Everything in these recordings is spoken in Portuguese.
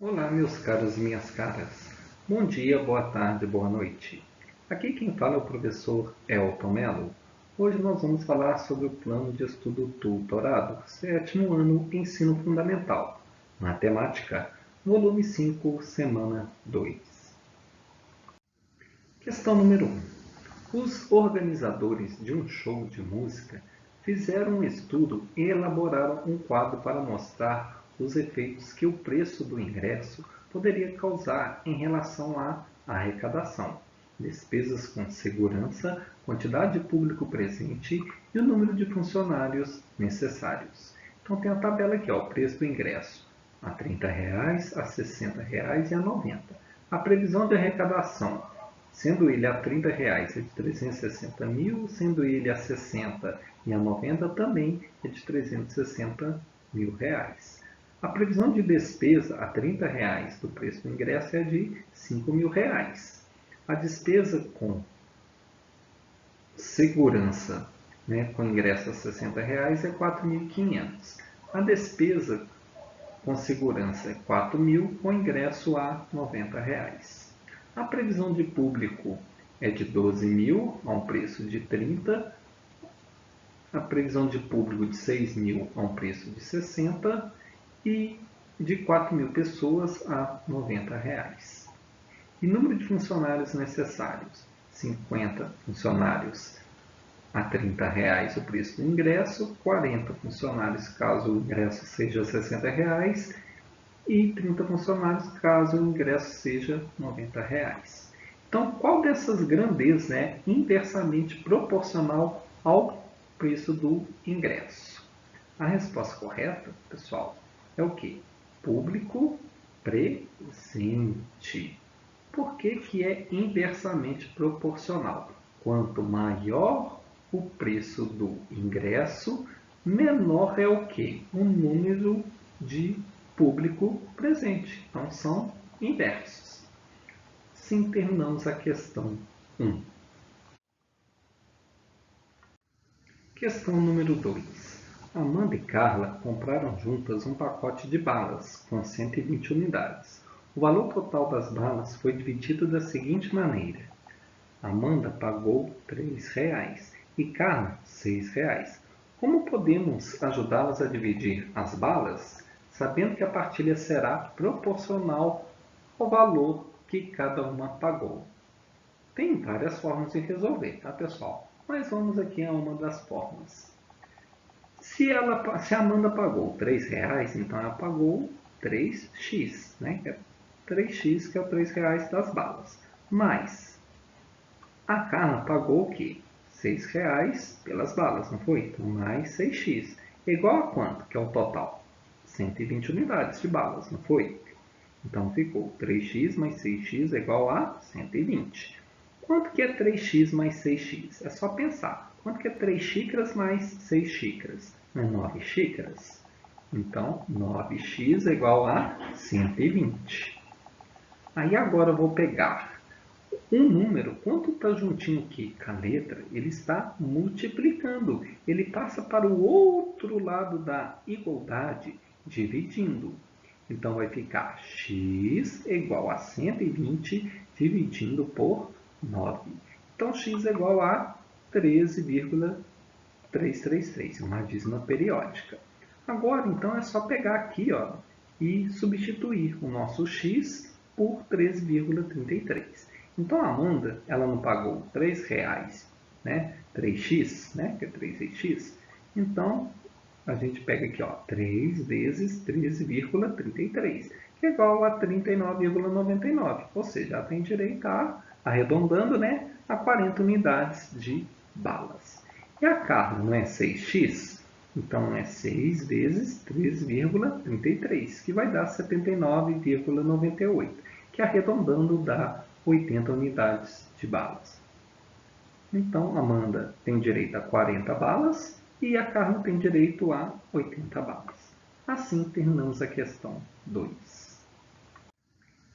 Olá, meus caros e minhas caras. Bom dia, boa tarde, boa noite. Aqui quem fala é o professor Elton Mello. Hoje nós vamos falar sobre o plano de estudo tutorado, sétimo ano, ensino fundamental, matemática, volume 5, semana 2. Questão número 1. Os organizadores de um show de música fizeram um estudo e elaboraram um quadro para mostrar os efeitos que o preço do ingresso poderia causar em relação à arrecadação, despesas com segurança, quantidade de público presente e o número de funcionários necessários. Então tem a tabela aqui, ó, o preço do ingresso a R$ 30, a R$ 60 e a R$ 90. A previsão de arrecadação, sendo ele a R$ 30 é de 360 mil, sendo ele a 60 e a 90 também é de 360 mil reais. A previsão de despesa a R$ 30 do preço do ingresso é de 5 mil reais. A despesa com segurança, com ingresso a R$ 60 é 4.500. A despesa com segurança é 4 mil, com ingresso a R$ 90. A previsão de público é de 12 mil, a um preço de 30. A previsão de público de 6 mil, a um preço de 60. E de 4 mil pessoas a R$ 90. E número de funcionários necessários: 50 funcionários a R$ 30 o preço do ingresso, 40 funcionários caso o ingresso seja R$ 60 e 30 funcionários caso o ingresso seja R$ 90. Então, qual dessas grandezas é inversamente proporcional ao preço do ingresso? A resposta correta, pessoal, é o quê? Público presente. Por que é inversamente proporcional? Quanto maior o preço do ingresso, menor é o quê? O número de público presente. Então, são inversos. Assim, terminamos a questão 1. Questão número 2. Amanda e Carla compraram juntas um pacote de balas com 120 unidades. O valor total das balas foi dividido da seguinte maneira: Amanda pagou R$ 3 e Carla R$ 6. Como podemos ajudá-las a dividir as balas, sabendo que a partilha será proporcional ao valor que cada uma pagou? Tem várias formas de resolver, tá, pessoal? Mas vamos aqui a uma das formas. Se a Amanda pagou R$ 3, então ela pagou 3x, né? Que é 3x, que é o R$ 3 das balas. Mas a Carla pagou o quê? R$ 6 pelas balas, não foi? Então, mais 6x. Igual a quanto? Que é o total? 120 unidades de balas, não foi? Então, ficou 3x mais 6x é igual a 120. Quanto que é 3x mais 6x? É só pensar. Quanto que é 3 xícaras mais 6 xícaras? É 9 xícaras. Então, 9x é igual a 120. Aí agora eu vou pegar um número, quanto está juntinho aqui com a letra, ele está multiplicando. Ele passa para o outro lado da igualdade, dividindo. Então, vai ficar x igual a 120 dividindo por 9. Então, x é igual a 13,333, uma dízima periódica. Agora, então, é só pegar aqui, ó, e substituir o nosso x por 13,33. Então, a Amanda, ela não pagou R$ 3, né? 3x, né? Que é 3x. Então, a gente pega aqui, ó, 3 vezes 13,33, que é igual a 39,99. Ou seja, ela tem direito a, arredondando, né, a 40 unidades de balas. E a Carla não é 6x? Então, é 6 vezes 3,33, que vai dar 79,98, que arredondando dá 80 unidades de balas. Então, Amanda tem direito a 40 balas e a Carla tem direito a 80 balas. Assim, terminamos a questão 2.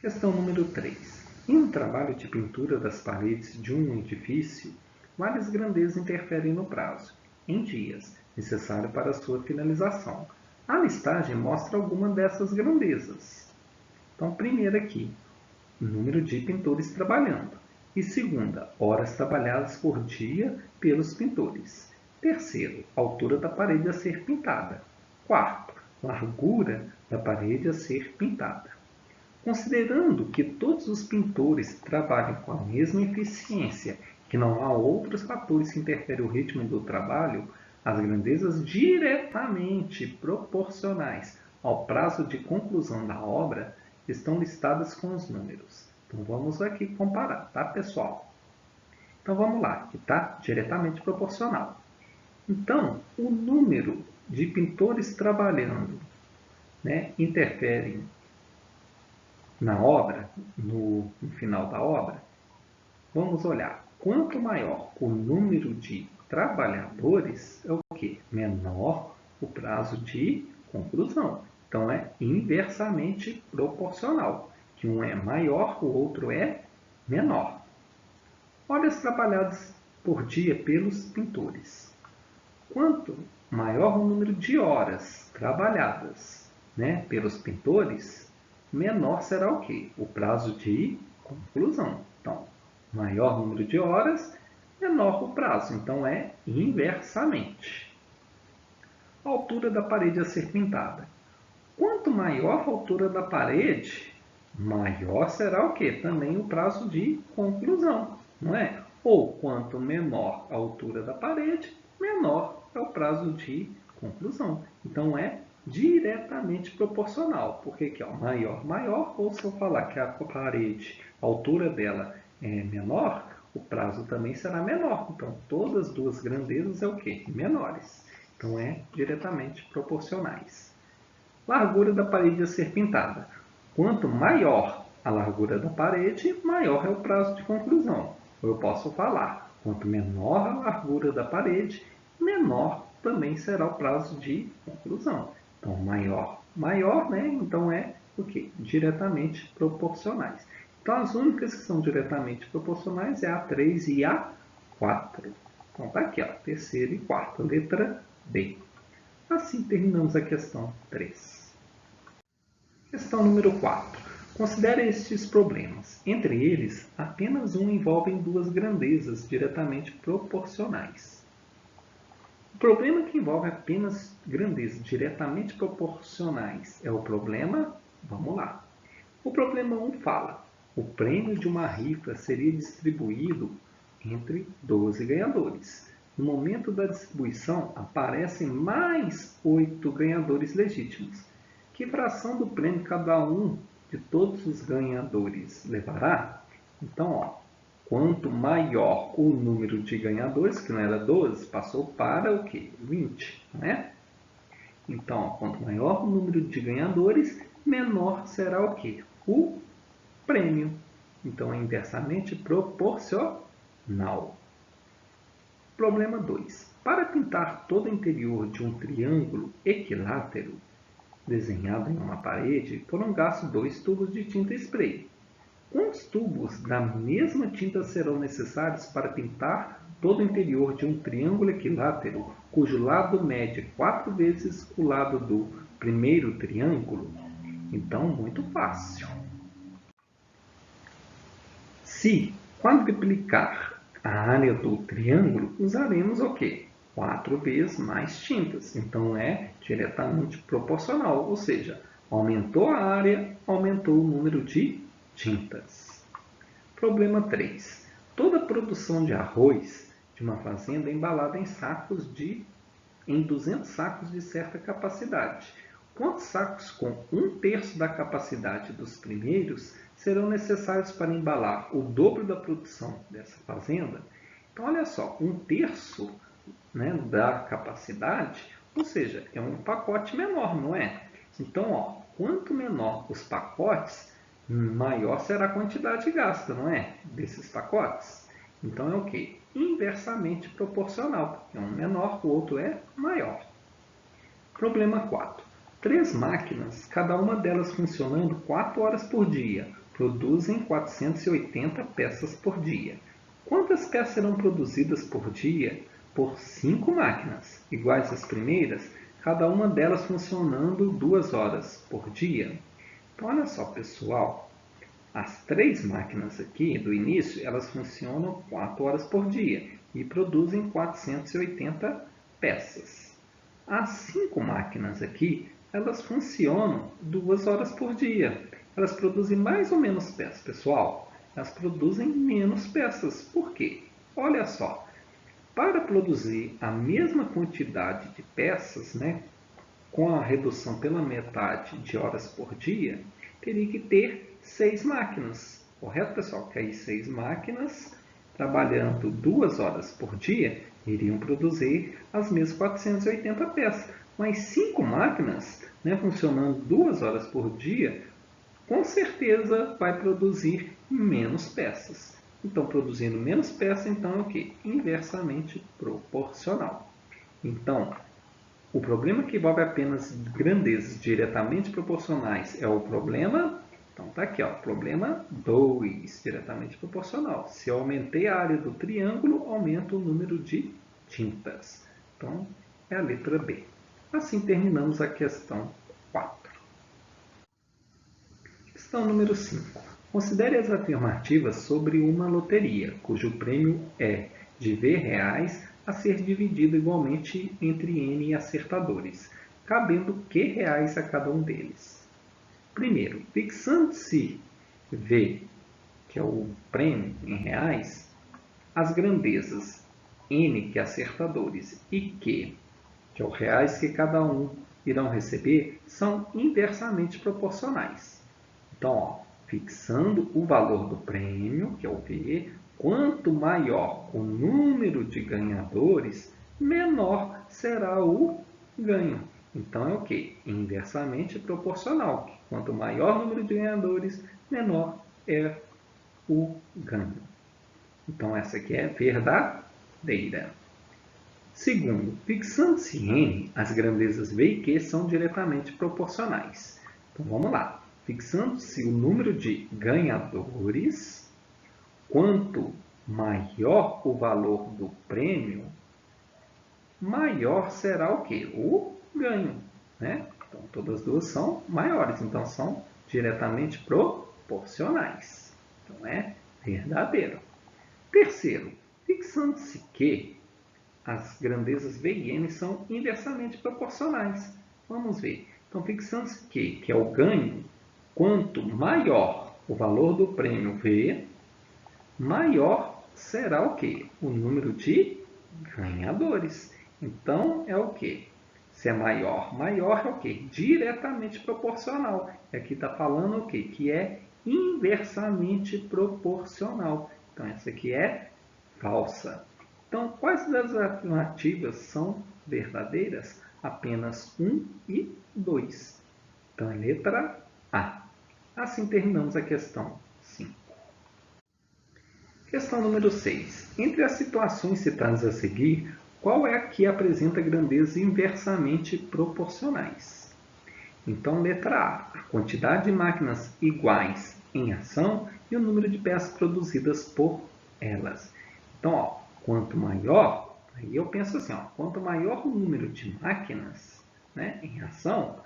Questão número 3. Em um trabalho de pintura das paredes de um edifício, várias grandezas interferem no prazo, em dias, necessário para sua finalização. A listagem mostra alguma dessas grandezas. Então, primeiro aqui, número de pintores trabalhando. E segunda, horas trabalhadas por dia pelos pintores. Terceiro, altura da parede a ser pintada. Quarto, largura da parede a ser pintada. Considerando que todos os pintores trabalham com a mesma eficiência, que não há outros fatores que interferem o ritmo do trabalho, as grandezas diretamente proporcionais ao prazo de conclusão da obra estão listadas com os números. Então vamos aqui comparar, tá, pessoal? Então vamos lá, que está diretamente proporcional. Então, o número de pintores trabalhando, né, interfere na obra, no final da obra. Vamos olhar. Quanto maior o número de trabalhadores, é o que? Menor o prazo de conclusão. Então, é inversamente proporcional. Que um é maior, o outro é menor. Horas trabalhadas por dia pelos pintores. Quanto maior o número de horas trabalhadas, né, pelos pintores, menor será o quê? O prazo de conclusão. Então, maior número de horas, menor o prazo. Então, é inversamente. A altura da parede a ser pintada. Quanto maior a altura da parede, maior será o quê? Também o prazo de conclusão, não é? Ou quanto menor a altura da parede, menor é o prazo de conclusão. Então, é diretamente proporcional. Porque aqui, ó, maior, maior, ou se eu falar que a parede, a altura dela é menor, o prazo também será menor. Então, todas as duas grandezas é o quê? Menores. Então, é diretamente proporcionais. Largura da parede a ser pintada. Quanto maior a largura da parede, maior é o prazo de conclusão. Ou eu posso falar, quanto menor a largura da parede, menor também será o prazo de conclusão. Então, maior, maior, né? Então, é o quê? Diretamente proporcionais. Então, as únicas que são diretamente proporcionais é a 3 e a 4. Então, tá aqui, ó, terceira e quarta, letra B. Assim, terminamos a questão 3. Questão número 4. Considere estes problemas. Entre eles, apenas um envolve duas grandezas diretamente proporcionais. O problema que envolve apenas grandezas diretamente proporcionais é o problema... Vamos lá. O problema 1 fala: o prêmio de uma rifa seria distribuído entre 12 ganhadores. No momento da distribuição, aparecem mais 8 ganhadores legítimos. Que fração do prêmio cada um de todos os ganhadores levará? Então, ó, quanto maior o número de ganhadores, que não era 12, passou para o quê? 20, né? Então, ó, quanto maior o número de ganhadores, menor será o quê? O prêmio. Então, é inversamente proporcional. Problema 2. Para pintar todo o interior de um triângulo equilátero, desenhado em uma parede, foram gastos 2 tubos de tinta spray. Quantos tubos da mesma tinta serão necessários para pintar todo o interior de um triângulo equilátero, cujo lado mede 4 vezes o lado do primeiro triângulo? Então, muito fácil. Se quadruplicar a área do triângulo, usaremos o quê? 4 vezes mais tintas. Então, é diretamente proporcional, ou seja, aumentou a área, aumentou o número de tintas. Problema 3. Toda a produção de arroz de uma fazenda é embalada em 200 sacos de certa capacidade. Quantos sacos com 1/3 da capacidade dos primeiros serão necessários para embalar o dobro da produção dessa fazenda? Então, olha só, 1/3, né, da capacidade, ou seja, é um pacote menor, não é? Então, ó, quanto menor os pacotes, maior será a quantidade gasta, não é? Desses pacotes. Então, é o quê? Inversamente proporcional, porque um menor, o outro é maior. Problema 4. 3 máquinas, cada uma delas funcionando 4 horas por dia, produzem 480 peças por dia. Quantas peças serão produzidas por dia por 5 máquinas, iguais às primeiras, cada uma delas funcionando 2 horas por dia? Então, olha só, pessoal, as 3 máquinas aqui do início, elas funcionam 4 horas por dia e produzem 480 peças. As 5 máquinas aqui, elas funcionam 2 horas por dia. Elas produzem mais ou menos peças, pessoal. Elas produzem menos peças. Por quê? Olha só, para produzir a mesma quantidade de peças, né, com a redução pela metade de horas por dia, teria que ter 6 máquinas. Correto, pessoal? Que aí 6 máquinas, trabalhando 2 horas por dia, iriam produzir as mesmas 480 peças. Mas 5 máquinas, né, funcionando 2 horas por dia, com certeza vai produzir menos peças. Então, produzindo menos peças, então é o quê? Inversamente proporcional. Então, o problema que envolve apenas grandezas diretamente proporcionais é o problema... Então, está aqui, ó, problema 2, diretamente proporcional. Se eu aumentei a área do triângulo, aumento o número de tintas. Então, é a letra B. Assim terminamos a questão 4. Questão número 5. Considere as afirmativas sobre uma loteria, cujo prêmio é de R$ a ser dividido igualmente entre N acertadores, cabendo Q reais a cada um deles. Primeiro, fixando-se V, que é o prêmio em reais, as grandezas N, que é acertadores, e Q, que é o reais que cada um irão receber, são inversamente proporcionais. Então, ó, fixando o valor do prêmio, que é o V, quanto maior o número de ganhadores, menor será o ganho. Então, é o quê? Inversamente proporcional. Quanto maior o número de ganhadores, menor é o ganho. Então, essa aqui é verdadeira. Segundo, fixando-se N, as grandezas V e Q são diretamente proporcionais. Então, vamos lá. Fixando-se o número de ganhadores, quanto maior o valor do prêmio, maior será o quê? O ganho, né? Então, todas as duas são maiores, então são diretamente proporcionais. Então, é verdadeiro. Terceiro, fixando-se que as grandezas V e N são inversamente proporcionais. Vamos ver. Então, fixando-se que é o ganho, quanto maior o valor do prêmio V, maior será o quê? O número de ganhadores. Então, é o quê? Se é maior, maior é o quê? Diretamente proporcional. E aqui está falando o quê? Que é inversamente proporcional. Então, essa aqui é falsa. Então, quais das afirmativas são verdadeiras? Apenas 1 e 2. Então, é letra A. Assim terminamos a questão 5. Questão número 6. Entre as situações citadas a seguir, qual é a que apresenta grandezas inversamente proporcionais? Então, letra A. A quantidade de máquinas iguais em ação e o número de peças produzidas por elas. Então, ó, quanto maior, aí eu penso assim, ó, quanto maior o número de máquinas, né, em ação,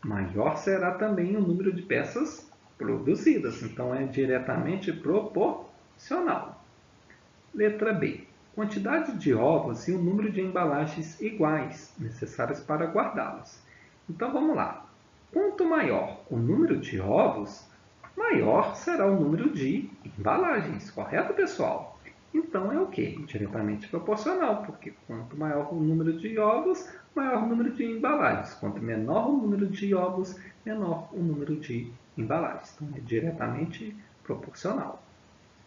maior será também o número de peças produzidas. Então, é diretamente proporcional. Letra B. Quantidade de ovos e o número de embalagens iguais, necessárias para guardá-los. Então, vamos lá. Quanto maior o número de ovos, maior será o número de embalagens. Correto, pessoal? Então, é o quê? Diretamente proporcional, porque quanto maior o número de ovos, maior o número de embalagens. Quanto menor o número de ovos, menor o número de embalagens. Então, é diretamente proporcional.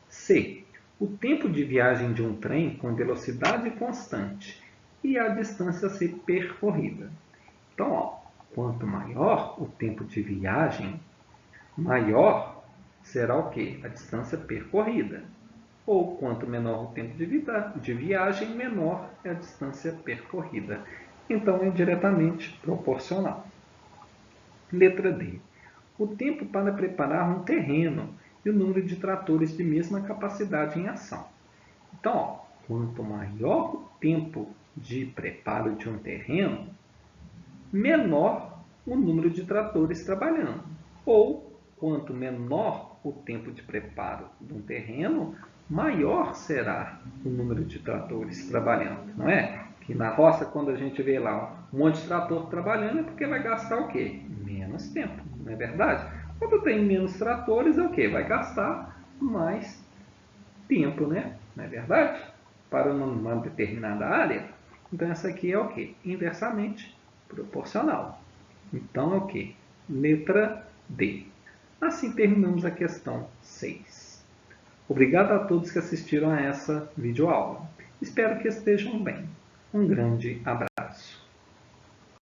C. O tempo de viagem de um trem com velocidade constante e a distância a ser percorrida. Então, ó, quanto maior o tempo de viagem, maior será o quê? A distância percorrida. Ou quanto menor o tempo de viagem, menor é a distância percorrida. Então, é diretamente proporcional. Letra D. O tempo para preparar um terreno e o número de tratores de mesma capacidade em ação. Então, ó, quanto maior o tempo de preparo de um terreno, menor o número de tratores trabalhando. Ou quanto menor o tempo de preparo de um terreno, maior será o número de tratores trabalhando, não é? Que na roça, quando a gente vê lá um monte de trator trabalhando, é porque vai gastar o quê? Menos tempo, não é verdade? Quando tem menos tratores, é o quê? Vai gastar mais tempo, né? Não é verdade? Para uma determinada área. Então, essa aqui é o quê? Inversamente proporcional. Então, é o quê? Letra D. Assim terminamos a questão 6. Obrigado a todos que assistiram a essa videoaula. Espero que estejam bem. Um grande abraço.